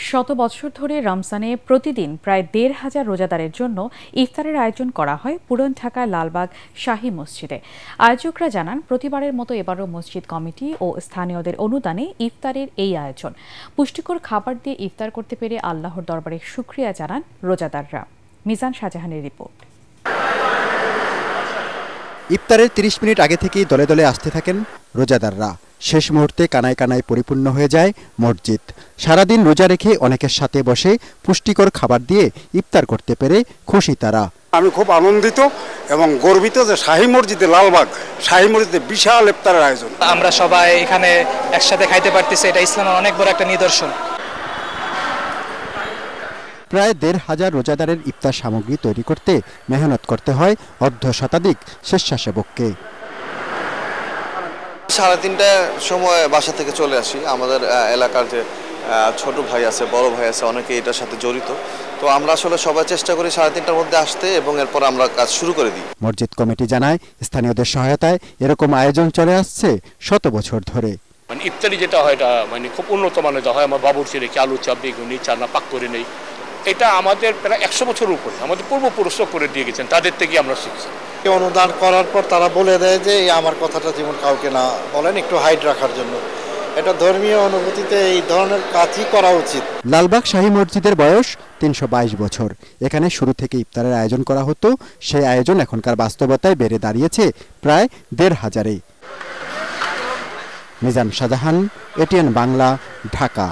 শত বছর ধরে রমজানে প্রতিদিন প্রায় ১৫০০ রোজাদারের জন্য ইফতারের আয়োজন করা হয় পুরান ঢাকার লালবাগ শাহী মসজিদে। আয়োজকরা জানান, প্রতিবারের মতো এবারও মসজিদ কমিটি ও স্থানীয়দের অনুদানে ইফতারের এই আয়োজন। পুষ্টিকর খাবার দিয়ে ইফতার করতে পেরে আল্লাহর দরবারে শুকরিয়া জানান রোজাদাররা। মিজান শাহজাহানের রিপোর্ট। ইফতারের ৩০ মিনিট আগে থেকেই দলে দলে আসতে থাকেন রোজাদাররা। শেষ মুহূর্তে কানায় কানায় পরিপূর্ণ হয়ে যায় মসজিদ। সারাদিন রোজা রেখে অনেকের সাথে বসে পুষ্টিকর খাবার দিয়ে ইফতার করতে পেরে খুশি তারা। আমি খুব আনন্দিত এবং গর্বিত যে শাহী মসজিদে লালবাগ শাহী মসজিদে বিশাল ইফতারের আয়োজন। আমরা সবাই এখানে একসাথে খাইতে পারতেছি, এটা ইসলামের অনেক বড় একটা নিদর্শন। প্রায় ১৫০০ রোজাদারের ইফতার সামগ্রী তৈরি করতে মেহনত করতে হয় অর্ধশতাধিক স্বেচ্ছাসেবককে। সাড়ে ৩টার সময় বাসা থেকে চলে আসি। আমাদের এলাকার যে ছোট ভাই আছে, বড় ভাই আছে, অনেকে এটার সাথে জড়িত। তো আমরা আসলে সবাই চেষ্টা করি ৩:৩০টার মধ্যে আসতে এবং এরপর আমরা কাজ শুরু করে দিই। মসজিদ কমিটি জানায়, স্থানীয়দের সহায়তায় এরকম আয়োজন চলে আসছে শত বছর ধরে। ইফতারি যেটা হয় এটা খুব উন্নত মানের হয়। আমার বাবুর্চি রেখে আলু চাপ, বেগুনি, চানা পাক করে নেই। এটা আমাদের প্রায় ১০০ বছর উপরে আমাদের পূর্বপুরুষরা করে দিয়ে গেছেন, তাদের থেকে আমরা শিখছি। অনুদান করার পর তারা বলে দেয় যে আমার কথাটা যেমন কাউকে না বলেন, একটু হাইট রাখার জন্য। এটা ধর্মীয় অনুভূতিতে এই ধরনের কাজই করা উচিত। লালবাগ শাহী মসজিদের বয়স ৩২২ বছর। এখানে শুরু থেকে ইফতারের আয়োজন করা হতো। সেই আয়োজন এখনকার বাস্তবতায় বেড়ে দাঁড়িয়েছে প্রায় ১৫০০-এ। মিজান শাহজাহান, এটিএন বাংলা, ঢাকা।